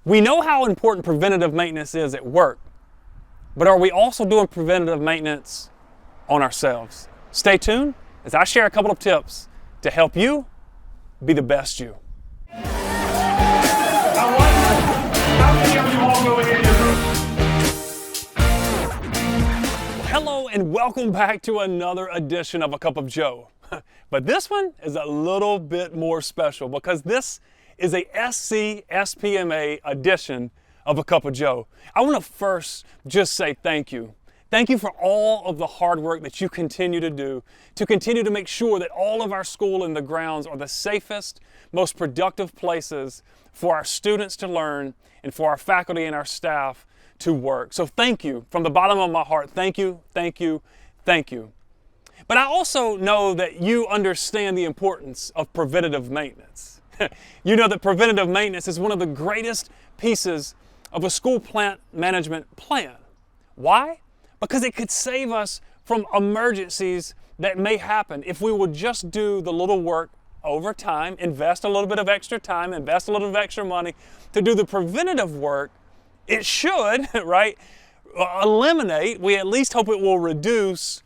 We know how important preventative maintenance is at work, but are we also doing preventative maintenance on ourselves? Stay tuned as I share a couple of tips to help you be the best you. Hello and welcome back to another edition of A Cup of Joe. But this one is a little bit more special because this is a SCSPMA edition of A Cup of Joe. I want to first just say thank you. Thank you for all of the hard work that you continue to do to continue to make sure that all of our school and the grounds are the safest, most productive places for our students to learn and for our faculty and our staff to work. So thank you from the bottom of my heart. Thank you, thank you, thank you. But I also know that you understand the importance of preventative maintenance. You know that preventative maintenance is one of the greatest pieces of a school plant management plan. Why? Because it could save us from emergencies that may happen if we would just do the little work over time, invest a little bit of extra time, invest a little bit of extra money to do the preventative work. It should, right, eliminate, we at least hope it will reduce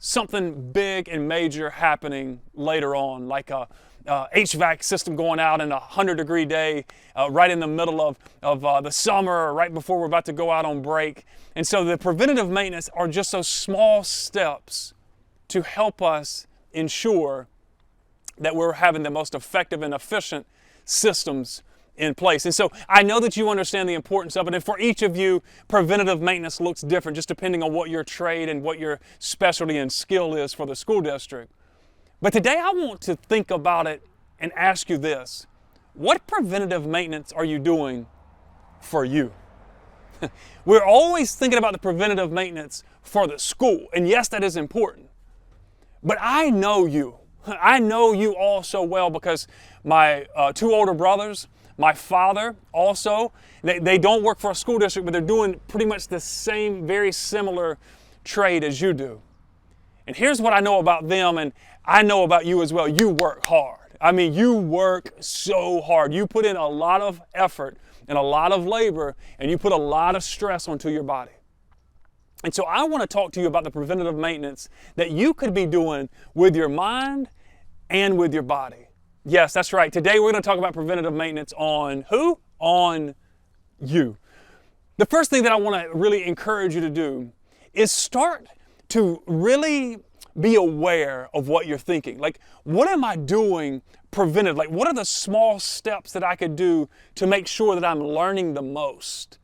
something big and major happening later on, like a HVAC system going out in a 100-degree day right in the middle of the summer or right before we're about to go out on break. And so the preventative maintenance are just those small steps to help us ensure that we're having the most effective and efficient systems in place. And so I know that you understand the importance of it, and for each of you, preventative maintenance looks different just depending on what your trade and what your specialty and skill is for the school district. But today I want to think about it and ask you this. What preventative maintenance are you doing for you? We're always thinking about the preventative maintenance for the school, and yes, that is important. But I know you. I know you all so well because my two older brothers, my father also, they don't work for a school district, but they're doing pretty much the same, very similar trade as you do. And here's what I know about them, and I know about you as well. You work hard. I mean, you work so hard. You put in a lot of effort and a lot of labor, and you put a lot of stress onto your body. And so I want to talk to you about the preventative maintenance that you could be doing with your mind and with your body. Yes, that's right. Today we're going to talk about preventative maintenance on who? On you. The first thing that I want to really encourage you to do is start to really be aware of what you're thinking. Like, what am I doing preventive? Like, what are the small steps that I could do to make sure that I'm learning the most?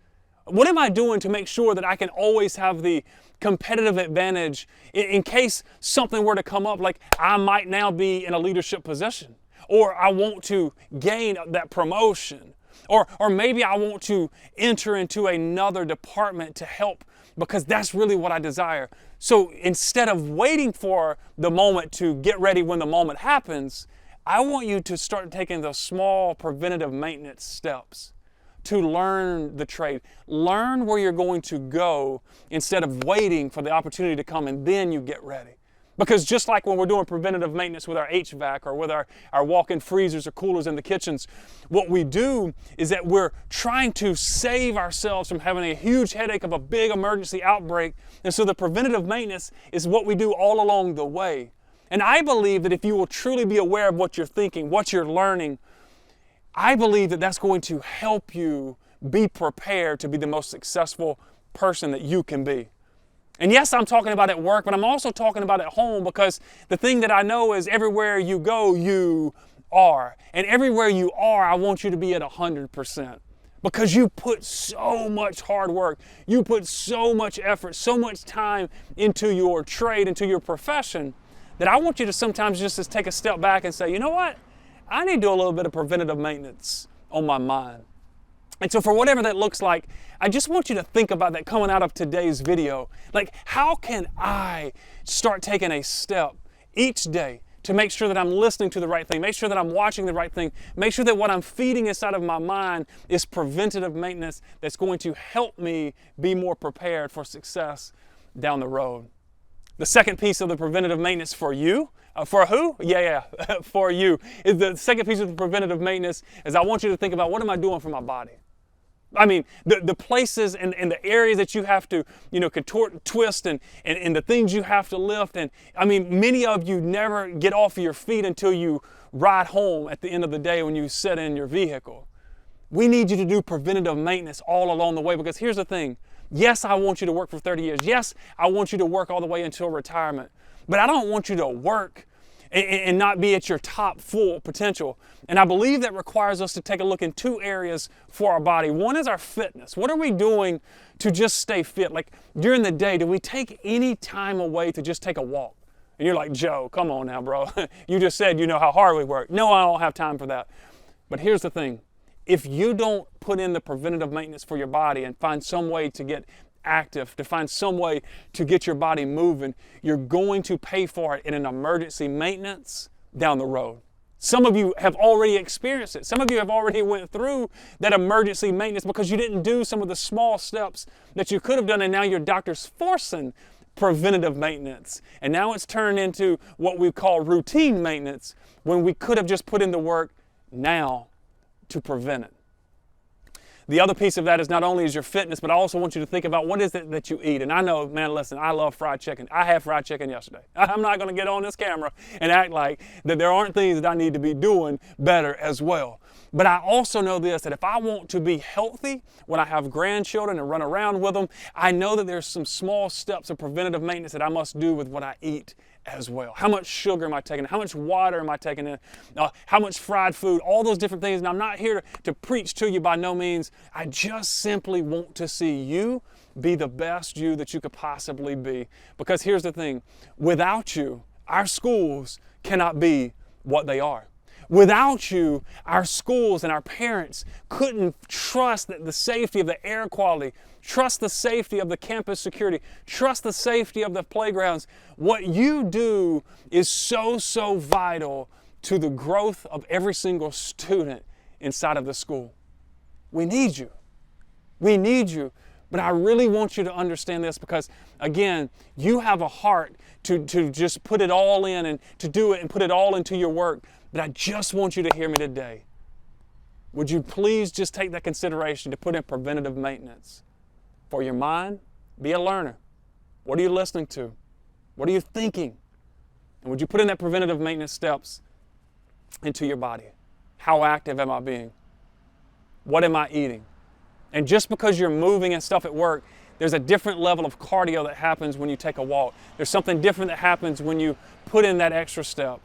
What am I doing to make sure that I can always have the competitive advantage in case something were to come up, like I might now be in a leadership position, or I want to gain that promotion, or maybe I want to enter into another department to help because that's really what I desire. So instead of waiting for the moment to get ready when the moment happens, I want you to start taking those small preventative maintenance steps to learn the trade. Learn where you're going to go instead of waiting for the opportunity to come and then you get ready. Because just like when we're doing preventative maintenance with our HVAC or with our walk-in freezers or coolers in the kitchens, what we do is that we're trying to save ourselves from having a huge headache of a big emergency outbreak. And so the preventative maintenance is what we do all along the way. And I believe that if you will truly be aware of what you're thinking, what you're learning, I believe that that's going to help you be prepared to be the most successful person that you can be. And yes, I'm talking about at work, but I'm also talking about at home because the thing that I know is everywhere you go, you are. And everywhere you are, I want you to be at 100%. Because you put so much hard work, you put so much effort, so much time into your trade, into your profession, that I want you to sometimes just take a step back and say, you know what? I need to do a little bit of preventative maintenance on my mind. And so for whatever that looks like, I just want you to think about that coming out of today's video. Like, how can I start taking a step each day to make sure that I'm listening to the right thing, make sure that I'm watching the right thing, make sure that what I'm feeding inside of my mind is preventative maintenance that's going to help me be more prepared for success down the road. The second piece of the preventative maintenance for you, for who? For you. The second piece of the preventative maintenance is I want you to think about, what am I doing for my body? I mean, the places and the areas that you have to, contort, twist, and the things you have to lift. And I mean, many of you never get off of your feet until you ride home at the end of the day when you sit in your vehicle. We need you to do preventative maintenance all along the way, because here's the thing. Yes, I want you to work for 30 years. Yes, I want you to work all the way until retirement. But I don't want you to work and not be at your top full potential. And I believe that requires us to take a look in two areas for our body. One is our fitness. What are we doing to just stay fit? Like during the day, do we take any time away to just take a walk? And you're like, Joe, come on now, bro. You just said you know how hard we work. No, I don't have time for that. But here's the thing. If you don't put in the preventative maintenance for your body and find some way to get active, to find some way to get your body moving, you're going to pay for it in an emergency maintenance down the road. Some of you have already experienced it. Some of you have already went through that emergency maintenance because you didn't do some of the small steps that you could have done, and now your doctor's forcing preventative maintenance. And now it's turned into what we call routine maintenance, when we could have just put in the work now to prevent it. The other piece of that is not only is your fitness, but I also want you to think about what is it that you eat. And I know, man, listen, I love fried chicken. I had fried chicken yesterday. I'm not going to get on this camera and act like that there aren't things that I need to be doing better as well. But I also know this, that if I want to be healthy when I have grandchildren and run around with them, I know that there's some small steps of preventative maintenance that I must do with what I eat as well. How much sugar am I taking? How much water am I taking in? How much fried food? All those different things. And I'm not here to preach to you by no means. I just simply want to see you be the best you that you could possibly be. Because here's the thing. Without you, our schools cannot be what they are. Without you, our schools and our parents couldn't trust the safety of the air quality, trust the safety of the campus security, trust the safety of the playgrounds. What you do is so vital to the growth of every single student inside of the school. We need you. We need you. But I really want you to understand this, because, again, you have a heart to just put it all in and to do it and put it all into your work. But I just want you to hear me today. Would you please just take that consideration to put in preventative maintenance for your mind? Be a learner. What are you listening to? What are you thinking? And would you put in that preventative maintenance steps into your body? How active am I being? What am I eating? And just because you're moving and stuff at work, there's a different level of cardio that happens when you take a walk. There's something different that happens when you put in that extra step.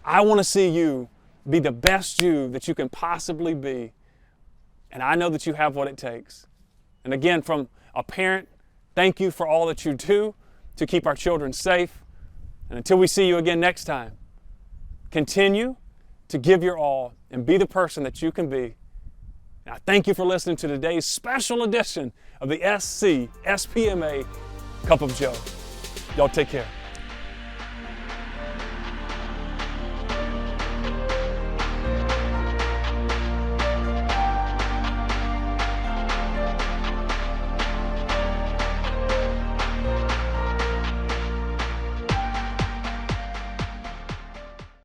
I want to see you be the best you that you can possibly be. And I know that you have what it takes. And again, from a parent, thank you for all that you do to keep our children safe. And until we see you again next time, continue to give your all and be the person that you can be. And I thank you for listening to today's special edition of the SCSPMA Cup of Joe. Y'all take care.